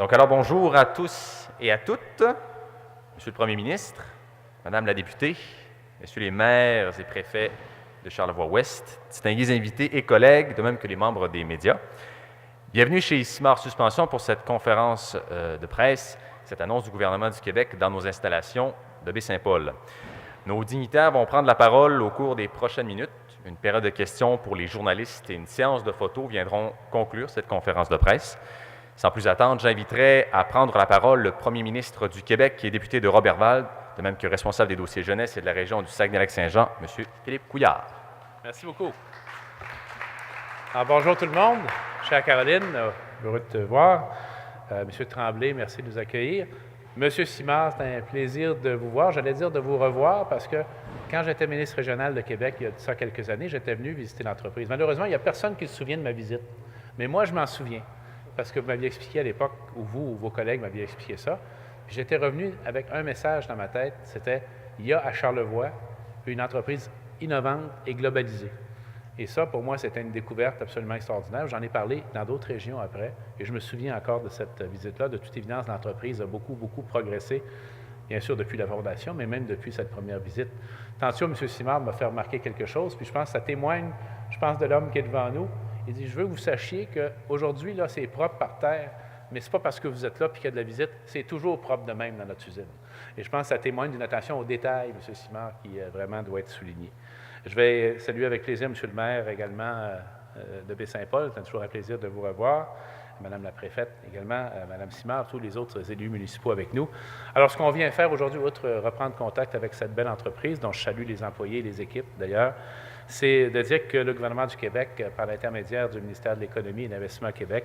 Donc, alors bonjour à tous et à toutes, Monsieur le Premier ministre, Madame la députée, Messieurs les maires et préfets de Charlevoix-Ouest, distingués invités et collègues, de même que les membres des médias. Bienvenue chez Simard Suspension pour cette conférence de presse, cette annonce du gouvernement du Québec dans nos installations de Baie-Saint-Paul. Nos dignitaires vont prendre la parole au cours des prochaines minutes. Une période de questions pour les journalistes et une séance de photos viendront conclure cette conférence de presse. Sans plus attendre, j'inviterai à prendre la parole le premier ministre du Québec, qui est député de Roberval, de même que responsable des dossiers jeunesse et de la région du Saguenay-Lac-Saint-Jean, M. Philippe Couillard. Merci beaucoup. Alors, bonjour tout le monde. Chère Caroline, heureux de te voir. Monsieur Tremblay, merci de nous accueillir. Monsieur Simard, c'est un plaisir de vous voir. J'allais dire de vous revoir parce que quand j'étais ministre régional de Québec, il y a de ça quelques années, j'étais venu visiter l'entreprise. Malheureusement, il n'y a personne qui se souvient de ma visite. Mais moi, je m'en souviens. Parce que vous m'aviez expliqué à l'époque, ou vous ou vos collègues m'aviez expliqué ça. J'étais revenu avec un message dans ma tête, c'était « Il y a à Charlevoix une entreprise innovante et globalisée ». Et ça, pour moi, c'était une découverte absolument extraordinaire. J'en ai parlé dans d'autres régions après, et je me souviens encore de cette visite-là. De toute évidence, l'entreprise a beaucoup progressé, bien sûr depuis la fondation, mais même depuis cette première visite. Tantôt, M. Simard m'a fait remarquer quelque chose, puis je pense que ça témoigne, de l'homme qui est devant nous. Il dit, je veux que vous sachiez qu'aujourd'hui, là, c'est propre par terre, mais ce n'est pas parce que vous êtes là et qu'il y a de la visite, c'est toujours propre de même dans notre usine. Et je pense que ça témoigne d'une attention aux détails, M. Simard, qui vraiment doit être soulignée. Je vais saluer avec plaisir M. le maire également de Baie-Saint-Paul. C'est toujours un plaisir de vous revoir. Mme la préfète également, Mme Simard, tous les autres élus municipaux avec nous. Alors, ce qu'on vient faire aujourd'hui, outre reprendre contact avec cette belle entreprise, dont je salue les employés et les équipes d'ailleurs, c'est de dire que le gouvernement du Québec, par l'intermédiaire du ministère de l'Économie et de l'Investissement Québec,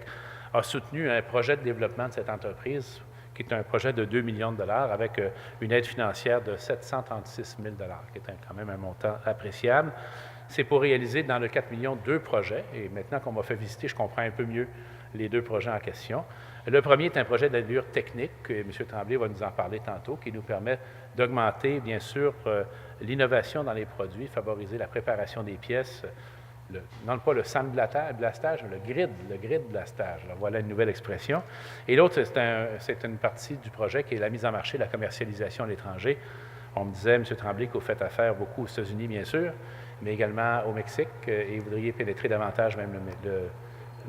a soutenu un projet de développement de cette entreprise, qui est un projet de 2 millions de dollars avec une aide financière de 736 000 qui est quand même un montant appréciable. C'est pour réaliser dans le 4 millions 2 projets, et maintenant qu'on m'a fait visiter, je comprends un peu mieux les 2 projets en question. Le premier est un projet d'allure technique, et M. Tremblay va nous en parler tantôt, qui nous permet d'augmenter, bien sûr, l'innovation dans les produits, favoriser la préparation des pièces, non pas le sandblastage, mais le grid blastage. Alors, voilà une nouvelle expression. Et l'autre, c'est une partie du projet qui est la mise en marché, la commercialisation à l'étranger. On me disait, M. Tremblay, que vous faites affaire beaucoup aux États-Unis, bien sûr, mais également au Mexique, et vous voudriez pénétrer davantage même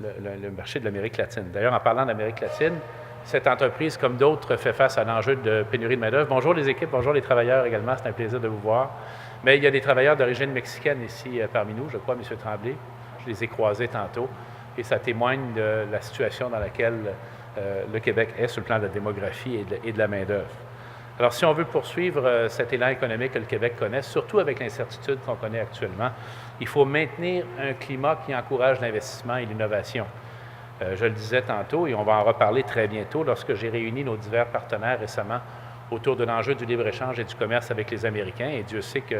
le marché de l'Amérique latine. D'ailleurs, en parlant d'Amérique latine, cette entreprise, comme d'autres, fait face à l'enjeu de pénurie de main-d'œuvre. Bonjour les équipes, bonjour les travailleurs également, c'est un plaisir de vous voir. Mais il y a des travailleurs d'origine mexicaine ici parmi nous, je crois, M. Tremblay. Je les ai croisés tantôt, et ça témoigne de la situation dans laquelle le Québec est sur le plan de la démographie et de la main-d'œuvre. Alors, si on veut poursuivre cet élan économique que le Québec connaît, surtout avec l'incertitude qu'on connaît actuellement, il faut maintenir un climat qui encourage l'investissement et l'innovation. Je le disais tantôt, et on va en reparler très bientôt, lorsque j'ai réuni nos divers partenaires récemment autour de l'enjeu du libre-échange et du commerce avec les Américains, et Dieu sait que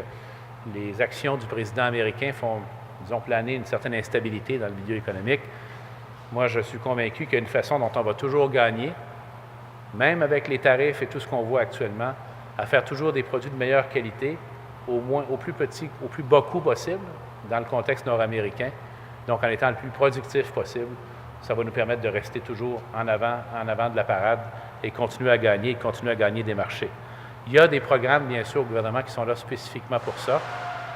les actions du président américain font, disons, planer une certaine instabilité dans le milieu économique. Moi, je suis convaincu qu'il y a une façon dont on va toujours gagner, même avec les tarifs et tout ce qu'on voit actuellement, à faire toujours des produits de meilleure qualité, au plus petit, au plus bas coût possible, dans le contexte nord-américain, donc en étant le plus productif possible. Ça va nous permettre de rester toujours en avant de la parade et continuer à gagner des marchés. Il y a des programmes, bien sûr, au gouvernement qui sont là spécifiquement pour ça.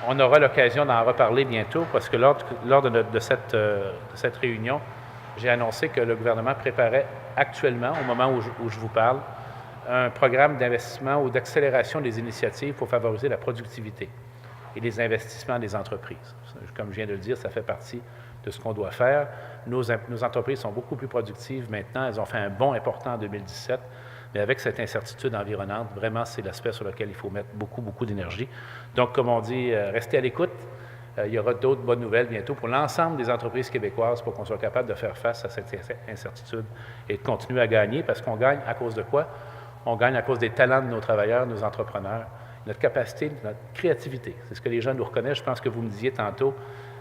On aura l'occasion d'en reparler bientôt parce que lors de cette réunion, j'ai annoncé que le gouvernement préparait actuellement, au moment où je vous parle, un programme d'investissement ou d'accélération des initiatives pour favoriser la productivité et les investissements des entreprises. Comme je viens de le dire, ça fait partie de ce qu'on doit faire. Nos entreprises sont beaucoup plus productives maintenant. Elles ont fait un bond important en 2017, mais avec cette incertitude environnante, vraiment, c'est l'aspect sur lequel il faut mettre beaucoup d'énergie. Donc, comme on dit, restez à l'écoute. Il y aura d'autres bonnes nouvelles bientôt pour l'ensemble des entreprises québécoises pour qu'on soit capable de faire face à cette incertitude et de continuer à gagner, parce qu'on gagne à cause de quoi? On gagne à cause des talents de nos travailleurs, nos entrepreneurs, notre capacité, notre créativité. C'est ce que les gens nous reconnaissent. Je pense que vous me disiez tantôt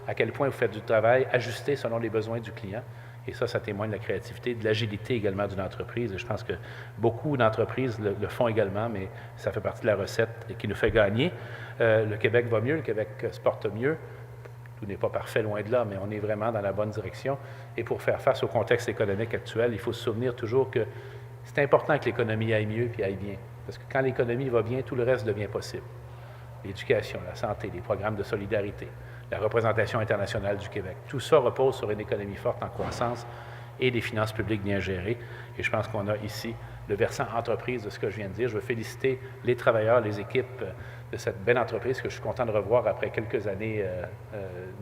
à quel point vous faites du travail ajusté selon les besoins du client. Et ça témoigne de la créativité, de l'agilité également d'une entreprise. Et je pense que beaucoup d'entreprises le font également, mais ça fait partie de la recette qui nous fait gagner. Le Québec va mieux, le Québec se porte mieux. Tout n'est pas parfait, loin de là, mais on est vraiment dans la bonne direction. Et pour faire face au contexte économique actuel, il faut se souvenir toujours que c'est important que l'économie aille mieux puis aille bien. Parce que quand l'économie va bien, tout le reste devient possible. L'éducation, la santé, les programmes de solidarité, la représentation internationale du Québec, tout ça repose sur une économie forte en croissance et des finances publiques bien gérées. Et je pense qu'on a ici le versant entreprise de ce que je viens de dire. Je veux féliciter les travailleurs, les équipes de cette belle entreprise que je suis content de revoir après quelques années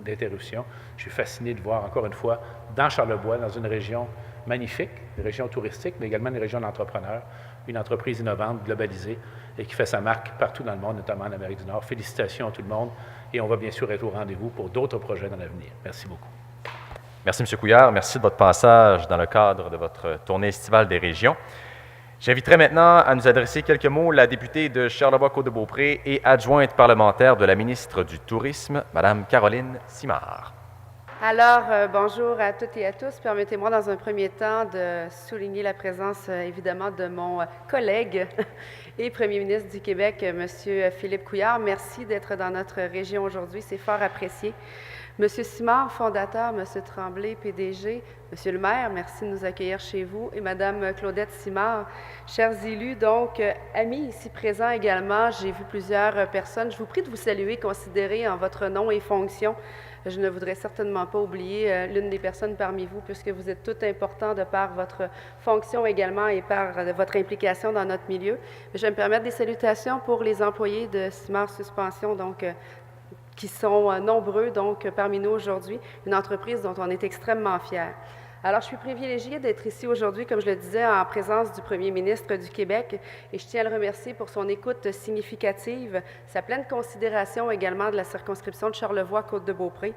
d'interruption. Je suis fasciné de voir encore une fois dans Charlevoix, dans une région magnifique, une région touristique, mais également une région d'entrepreneurs, une entreprise innovante, globalisée et qui fait sa marque partout dans le monde, notamment en Amérique du Nord. Félicitations à tout le monde et on va bien sûr être au rendez-vous pour d'autres projets dans l'avenir. Merci beaucoup. Merci, M. Couillard. Merci de votre passage dans le cadre de votre tournée estivale des régions. J'inviterai maintenant à nous adresser quelques mots la députée de Charlevoix-Côte-de-Beaupré et adjointe parlementaire de la ministre du Tourisme, Mme Caroline Simard. Alors, bonjour à toutes et à tous. Permettez-moi dans un premier temps de souligner la présence, évidemment, de mon collègue et Premier ministre du Québec, M. Philippe Couillard. Merci d'être dans notre région aujourd'hui, c'est fort apprécié. M. Simard, fondateur, M. Tremblay, PDG, M. le maire, merci de nous accueillir chez vous, et Mme Claudette Simard, chers élus, donc amis ici présents également, j'ai vu plusieurs personnes. Je vous prie de vous saluer, considérer en votre nom et fonction. Je ne voudrais certainement pas oublier l'une des personnes parmi vous, puisque vous êtes tout important de par votre fonction également et par votre implication dans notre milieu. Je vais me permettre des salutations pour les employés de Simard Suspension, donc qui sont nombreux donc parmi nous aujourd'hui, une entreprise dont on est extrêmement fiers. Alors, je suis privilégiée d'être ici aujourd'hui, comme je le disais, en présence du Premier ministre du Québec, et je tiens à le remercier pour son écoute significative, sa pleine considération également de la circonscription de Charlevoix-Côte-de-Beaupré,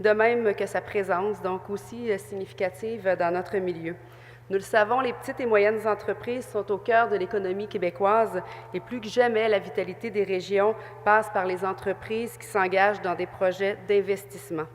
de même que sa présence, donc aussi significative dans notre milieu. Nous le savons, les petites et moyennes entreprises sont au cœur de l'économie québécoise et plus que jamais, la vitalité des régions passe par les entreprises qui s'engagent dans des projets d'investissement.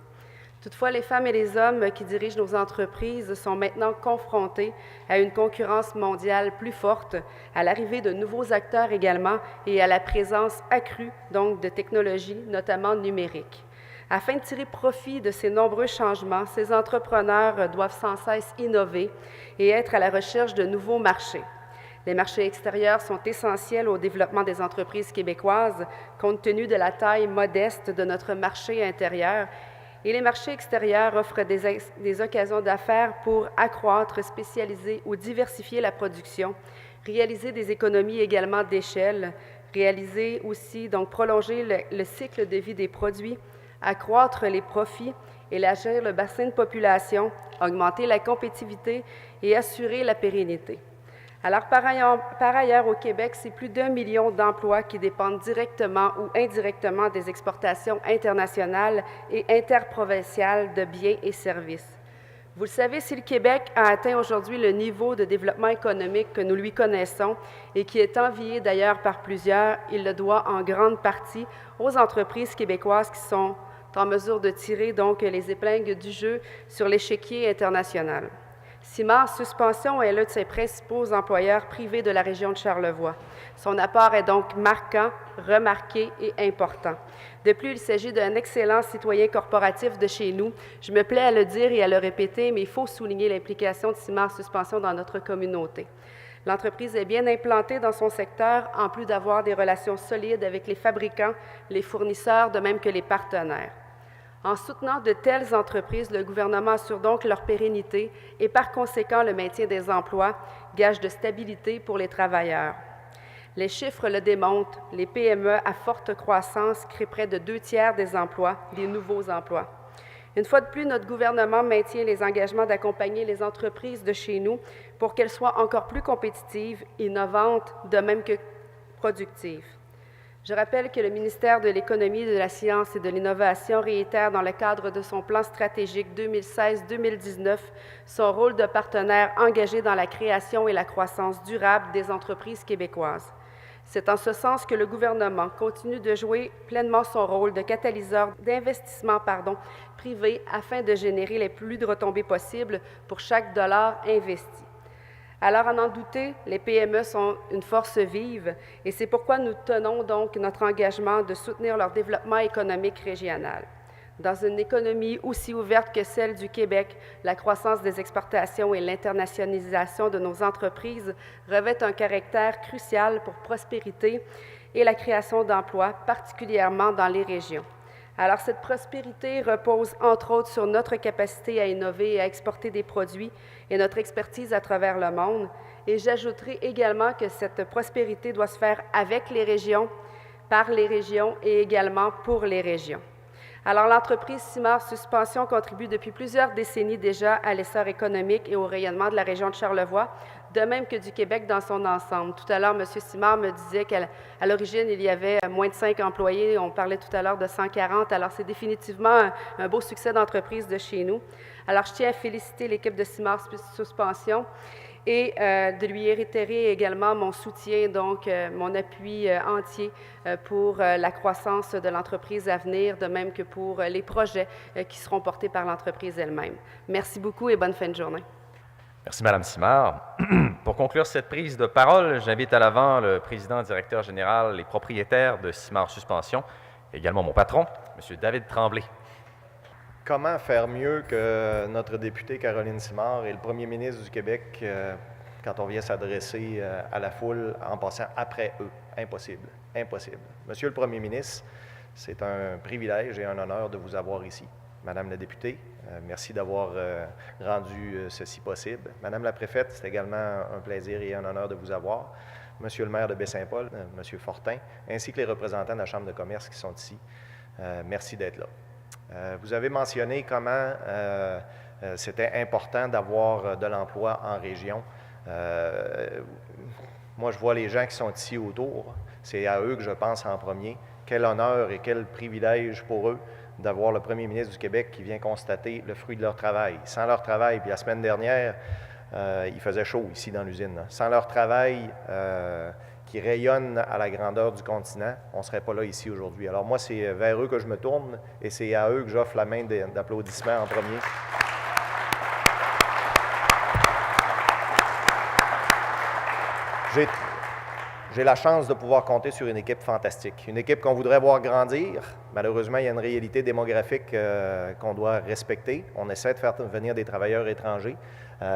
Toutefois, les femmes et les hommes qui dirigent nos entreprises sont maintenant confrontés à une concurrence mondiale plus forte, à l'arrivée de nouveaux acteurs également et à la présence accrue donc de technologies, notamment numériques. Afin de tirer profit de ces nombreux changements, ces entrepreneurs doivent sans cesse innover et être à la recherche de nouveaux marchés. Les marchés extérieurs sont essentiels au développement des entreprises québécoises, compte tenu de la taille modeste de notre marché intérieur. Et les marchés extérieurs offrent des occasions d'affaires pour accroître, spécialiser ou diversifier la production, réaliser des économies également d'échelle, réaliser aussi, donc prolonger le cycle de vie des produits, accroître les profits, élargir le bassin de population, augmenter la compétitivité et assurer la pérennité. Alors, par ailleurs, au Québec, c'est plus d'1 million d'emplois qui dépendent directement ou indirectement des exportations internationales et interprovinciales de biens et services. Vous le savez, si le Québec a atteint aujourd'hui le niveau de développement économique que nous lui connaissons et qui est envié d'ailleurs par plusieurs, il le doit en grande partie aux entreprises québécoises qui sont en mesure de tirer donc les épingles du jeu sur l'échiquier international. Simard Suspension est l'un de ses principaux employeurs privés de la région de Charlevoix. Son apport est donc marquant, remarqué et important. De plus, il s'agit d'un excellent citoyen corporatif de chez nous. Je me plais à le dire et à le répéter, mais il faut souligner l'implication de Simard Suspension dans notre communauté. L'entreprise est bien implantée dans son secteur, en plus d'avoir des relations solides avec les fabricants, les fournisseurs, de même que les partenaires. En soutenant de telles entreprises, le gouvernement assure donc leur pérennité et par conséquent le maintien des emplois, gage de stabilité pour les travailleurs. Les chiffres le démontrent, les PME à forte croissance créent près de 2/3 des emplois, des nouveaux emplois. Une fois de plus, notre gouvernement maintient les engagements d'accompagner les entreprises de chez nous pour qu'elles soient encore plus compétitives, innovantes, de même que productives. Je rappelle que le ministère de l'Économie, de la Science et de l'Innovation réitère dans le cadre de son plan stratégique 2016-2019 son rôle de partenaire engagé dans la création et la croissance durable des entreprises québécoises. C'est en ce sens que le gouvernement continue de jouer pleinement son rôle de catalyseur d'investissement privé afin de générer les plus de retombées possibles pour chaque dollar investi. Alors, à n'en douter, les PME sont une force vive et c'est pourquoi nous tenons donc notre engagement de soutenir leur développement économique régional. Dans une économie aussi ouverte que celle du Québec, la croissance des exportations et l'internationalisation de nos entreprises revêtent un caractère crucial pour prospérité et la création d'emplois, particulièrement dans les régions. Alors, cette prospérité repose entre autres sur notre capacité à innover et à exporter des produits et notre expertise à travers le monde. Et j'ajouterai également que cette prospérité doit se faire avec les régions, par les régions et également pour les régions. Alors, l'entreprise Simard Suspension contribue depuis plusieurs décennies déjà à l'essor économique et au rayonnement de la région de Charlevoix, de même que du Québec dans son ensemble. Tout à l'heure, M. Simard me disait qu'à l'origine, il y avait moins de 5 employés. On parlait tout à l'heure de 140. Alors, c'est définitivement un beau succès d'entreprise de chez nous. Alors, je tiens à féliciter l'équipe de Simard Suspension et de lui réitérer également mon soutien, donc mon appui entier pour la croissance de l'entreprise à venir, de même que pour les projets qui seront portés par l'entreprise elle-même. Merci beaucoup et bonne fin de journée. Merci, Mme Simard. Pour conclure cette prise de parole, j'invite à l'avant le président, directeur général et propriétaire de Simard Suspension, également mon patron, M. David Tremblay. Comment faire mieux que notre députée Caroline Simard et le premier ministre du Québec quand on vient s'adresser à la foule en passant après eux? Impossible, impossible. Monsieur le premier ministre, c'est un privilège et un honneur de vous avoir ici. Madame la députée, merci d'avoir rendu ceci possible. Madame la préfète, c'est également un plaisir et un honneur de vous avoir. Monsieur le maire de Baie-Saint-Paul, Monsieur Fortin, ainsi que les représentants de la Chambre de commerce qui sont ici, merci d'être là. Vous avez mentionné comment c'était important d'avoir de l'emploi en région. Moi, je vois les gens qui sont ici autour. C'est à eux que je pense en premier. Quel honneur et quel privilège pour eux d'avoir le premier ministre du Québec qui vient constater le fruit de leur travail. Sans leur travail, puis la semaine dernière, il faisait chaud ici dans l'usine. Sans leur travail qui rayonne à la grandeur du continent, on ne serait pas là ici aujourd'hui. Alors moi, c'est vers eux que je me tourne et c'est à eux que j'offre la main d'applaudissement en premier. J'ai la chance de pouvoir compter sur une équipe fantastique, une équipe qu'on voudrait voir grandir. Malheureusement, il y a une réalité démographique qu'on doit respecter. On essaie de faire venir des travailleurs étrangers,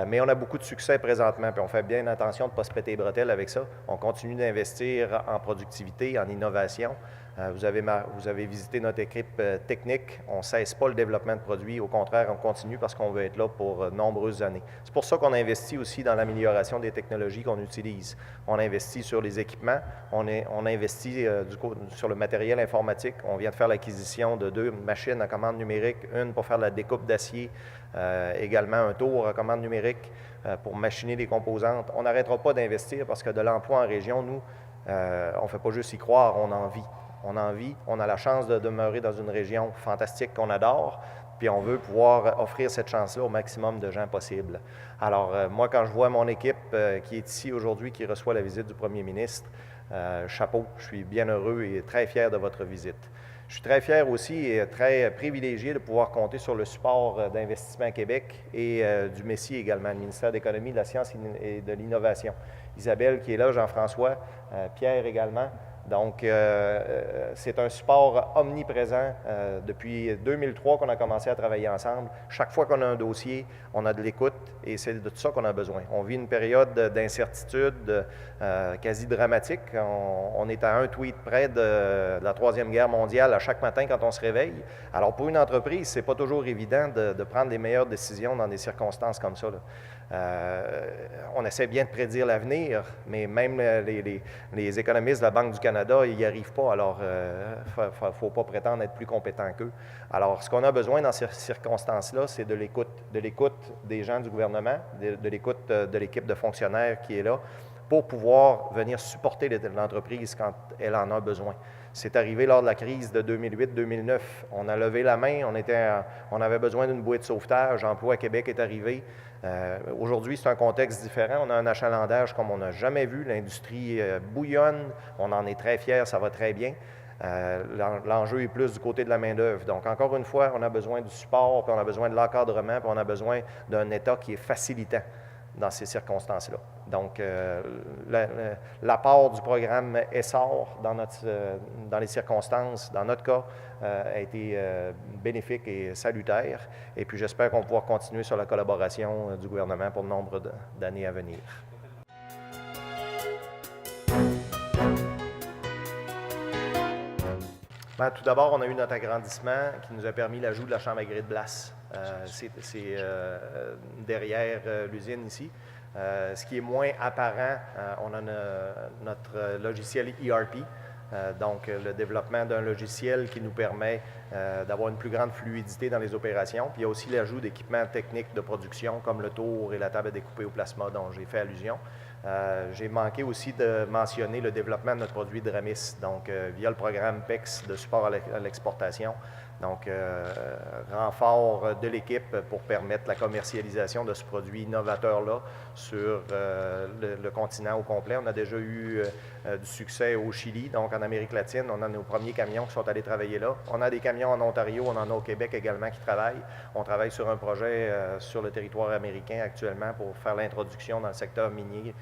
mais on a beaucoup de succès présentement, puis on fait bien attention de ne pas se péter les bretelles avec ça. On continue d'investir en productivité, en innovation. Vous avez visité notre équipe technique. On ne cesse pas le développement de produits. Au contraire, on continue parce qu'on veut être là pour nombreuses années. C'est pour ça qu'on investit aussi dans l'amélioration des technologies qu'on utilise. On investit sur les équipements. On investit sur le matériel informatique. On vient de faire l'acquisition de 2 machines à commande numérique, une pour faire de la découpe d'acier, également un tour à commande numérique pour machiner les composantes. On n'arrêtera pas d'investir parce que de l'emploi en région, nous, on ne fait pas juste y croire, on en vit. On en vit, on a la chance de demeurer dans une région fantastique qu'on adore, puis on veut pouvoir offrir cette chance-là au maximum de gens possible. Alors, moi, quand je vois mon équipe qui est ici aujourd'hui, qui reçoit la visite du premier ministre, chapeau, je suis bien heureux et très fier de votre visite. Je suis très fier aussi et très privilégié de pouvoir compter sur le support d'Investissement Québec et du MESI également, le ministère de l'Économie, de la Science et de l'Innovation. Isabelle qui est là, Jean-François, Pierre également. Donc, c'est un support omniprésent depuis 2003 qu'on a commencé à travailler ensemble. Chaque fois qu'on a un dossier, on a de l'écoute et c'est de tout ça qu'on a besoin. On vit une période d'incertitude quasi dramatique. On est à un tweet près de la Troisième Guerre mondiale à chaque matin quand on se réveille. Alors, pour une entreprise, c'est pas toujours évident de prendre les meilleures décisions dans des circonstances comme ça, là. On essaie bien de prédire l'avenir, mais même les économistes de la Banque du Canada, ils n'y arrivent pas. Alors, il ne faut pas prétendre être plus compétent qu'eux. Alors, ce qu'on a besoin dans ces circonstances-là, c'est de l'écoute des gens du gouvernement, de l'écoute de l'équipe de fonctionnaires qui est là, pour pouvoir venir supporter l'entreprise quand elle en a besoin. C'est arrivé lors de la crise de 2008-2009. On a levé la main, on avait besoin d'une bouée de sauvetage. Emploi Québec est arrivé. Aujourd'hui, c'est un contexte différent. On a un achalandage comme on n'a jamais vu. L'industrie bouillonne. On en est très fiers, ça va très bien. L'enjeu est plus du côté de la main-d'œuvre. Donc, encore une fois, on a besoin du support, puis on a besoin de l'encadrement, puis on a besoin d'un État qui est facilitant. dans ces circonstances-là. Donc, l'apport du programme ESSOR dans les circonstances, dans notre cas, a été bénéfique et salutaire. Et puis, j'espère qu'on va pouvoir continuer sur la collaboration du gouvernement pour le nombre d'années à venir. Tout d'abord, on a eu notre agrandissement qui nous a permis l'ajout de la chambre à gré de glace. C'est derrière l'usine ici. Ce qui est moins apparent, on a notre logiciel ERP, donc le développement d'un logiciel qui nous permet d'avoir une plus grande fluidité dans les opérations. Puis il y a aussi l'ajout d'équipements techniques de production comme le tour et la table à découper au plasma dont j'ai fait allusion. J'ai manqué aussi de mentionner le développement de notre produit Dramis, donc via le programme PEX de support à l'exportation. Donc, renfort de l'équipe pour permettre la commercialisation de ce produit innovateur-là sur le continent au complet. On a déjà eu du succès au Chili, donc en Amérique latine. On a nos premiers camions qui sont allés travailler là. On a des camions en Ontario, on en a au Québec également qui travaillent. On travaille sur un projet sur le territoire américain actuellement pour faire l'introduction dans le secteur minier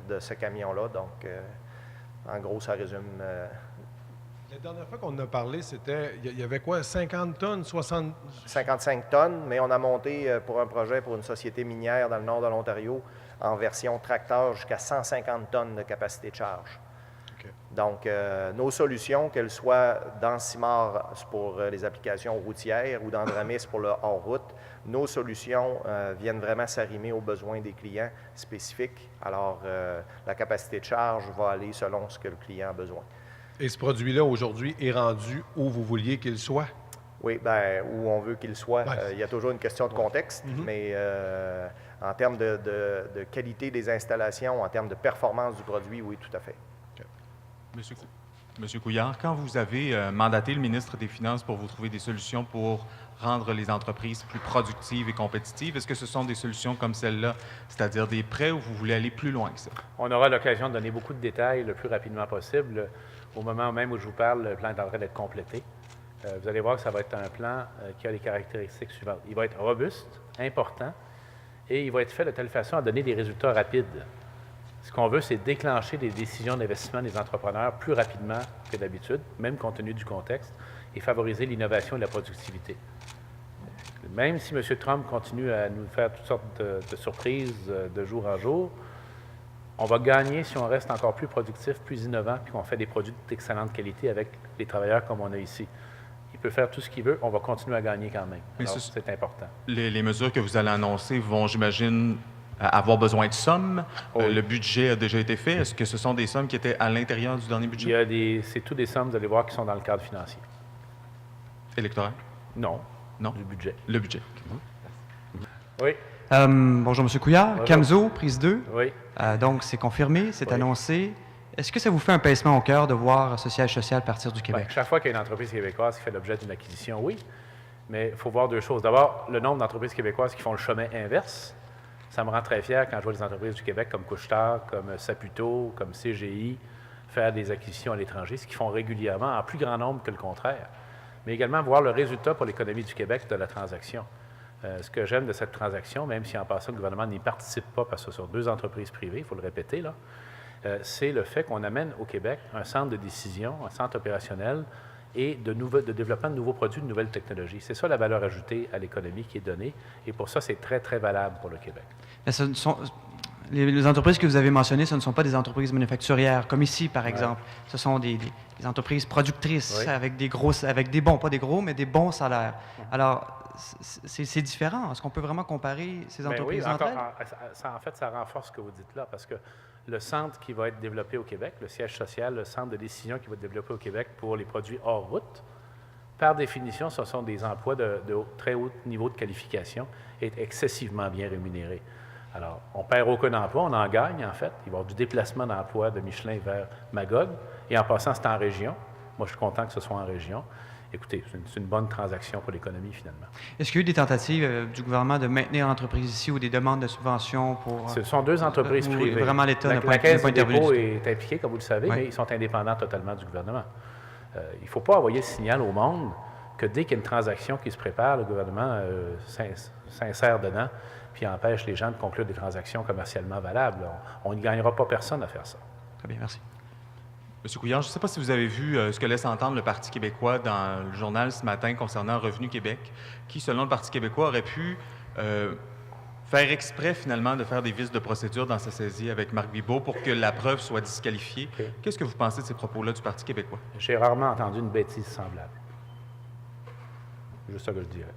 de ce camion-là. Donc, en gros, ça résume... La dernière fois qu'on a parlé, c'était, il y avait quoi, 50 tonnes, 60... 55 tonnes, mais on a monté pour un projet pour une société minière dans le nord de l'Ontario en version tracteur jusqu'à 150 tonnes de capacité de charge. Okay. Donc, nos solutions, qu'elles soient dans CIMAR pour les applications routières ou dans Dramis pour le hors-route, nos solutions viennent vraiment s'arrimer aux besoins des clients spécifiques. Alors, la capacité de charge va aller selon ce que le client a besoin. Et ce produit-là, aujourd'hui, est rendu où vous vouliez qu'il soit? Oui, bien, où on veut qu'il soit. Ouais. Il y a toujours une question de contexte, mais en termes de qualité des installations, en termes de performance du produit, oui, tout à fait. Okay. Monsieur Couillard, quand vous avez mandaté le ministre des Finances pour vous trouver des solutions pour rendre les entreprises plus productives et compétitives, est-ce que ce sont des solutions comme celle-là, c'est-à-dire des prêts, ou vous voulez aller plus loin que ça? On aura l'occasion de donner beaucoup de détails le plus rapidement possible. Au moment même où je vous parle, le plan est en train d'être complété. Vous allez voir que ça va être un plan qui a les caractéristiques suivantes. Il va être robuste, important, et il va être fait de telle façon à donner des résultats rapides. Ce qu'on veut, c'est déclencher des décisions d'investissement des entrepreneurs plus rapidement que d'habitude, même compte tenu du contexte, et favoriser l'innovation et la productivité. Même si M. Trump continue à nous faire toutes sortes de surprises de jour en jour, on va gagner si on reste encore plus productif, plus innovant, puis qu'on fait des produits d'excellente qualité avec les travailleurs comme on a ici. Il peut faire tout ce qu'il veut, on va continuer à gagner quand même. Alors, c'est important. Les mesures que vous allez annoncer vont, j'imagine, avoir besoin de sommes. Oui. Le budget a déjà été fait. Est-ce que ce sont des sommes qui étaient à l'intérieur du dernier budget? C'est toutes des sommes, vous allez voir, qui sont dans le cadre financier. Électoral? Non. Non? Du budget. Le budget. Oui. Bonjour, M. Couillard. Bonjour. Camzo, prise 2. Oui. Donc, c'est confirmé, c'est annoncé. Est-ce que ça vous fait un pincement au cœur de voir ce siège social partir du Québec? Bien, chaque fois qu'il y a une entreprise québécoise qui fait l'objet d'une acquisition, oui. Mais il faut voir deux choses. D'abord, le nombre d'entreprises québécoises qui font le chemin inverse. Ça me rend très fier quand je vois des entreprises du Québec comme Couche-Tard, comme Saputo, comme CGI faire des acquisitions à l'étranger, ce qu'ils font régulièrement, en plus grand nombre que le contraire. Mais également voir le résultat pour l'économie du Québec de la transaction. Ce que j'aime de cette transaction, même si en passant le gouvernement n'y participe pas parce que ce sont deux entreprises privées, il faut le répéter, là, c'est le fait qu'on amène au Québec un centre de décision, un centre opérationnel et de développement de nouveaux produits, de nouvelles technologies. C'est ça la valeur ajoutée à l'économie qui est donnée et pour ça, c'est très, très valable pour le Québec. Mais les entreprises que vous avez mentionnées, ce ne sont pas des entreprises manufacturières, comme ici, par exemple. Ce sont des entreprises productrices avec des bons, pas des gros, mais des bons salaires. Alors, c'est différent. Est-ce qu'on peut vraiment comparer ces entreprises entre elles? En fait, ça renforce ce que vous dites là, parce que le centre qui va être développé au Québec, le siège social, le centre de décision qui va être développé au Québec pour les produits hors route, par définition, ce sont des emplois de très haut niveau de qualification et excessivement bien rémunérés. Alors, on perd aucun emploi, on en gagne en fait. Il va y avoir du déplacement d'emploi de Michelin vers Magog. Et en passant, c'est en région. Moi, je suis content que ce soit en région. Écoutez, c'est une bonne transaction pour l'économie, finalement. Est-ce qu'il y a eu des tentatives du gouvernement de maintenir l'entreprise ici ou des demandes de subventions pour... Ce sont deux entreprises privées. Vraiment, l'État n'a pas intervenu. La Caisse des dépôts intervenu. est impliquée, comme vous le savez, mais ils sont indépendants totalement du gouvernement. Il ne faut pas envoyer ce signal au monde que dès qu'il y a une transaction qui se prépare, le gouvernement s'insère dedans, puis empêche les gens de conclure des transactions commercialement valables. On ne gagnera pas personne à faire ça. Très bien, merci. Monsieur Couillard, je ne sais pas si vous avez vu ce que laisse entendre le Parti québécois dans le journal ce matin concernant Revenu Québec, qui, selon le Parti québécois, aurait pu faire exprès, finalement, de faire des vices de procédure dans sa saisie avec Marc Bibeau pour que la preuve soit disqualifiée. Okay. Qu'est-ce que vous pensez de ces propos-là du Parti québécois? J'ai rarement entendu une bêtise semblable. C'est juste ça que je dirais.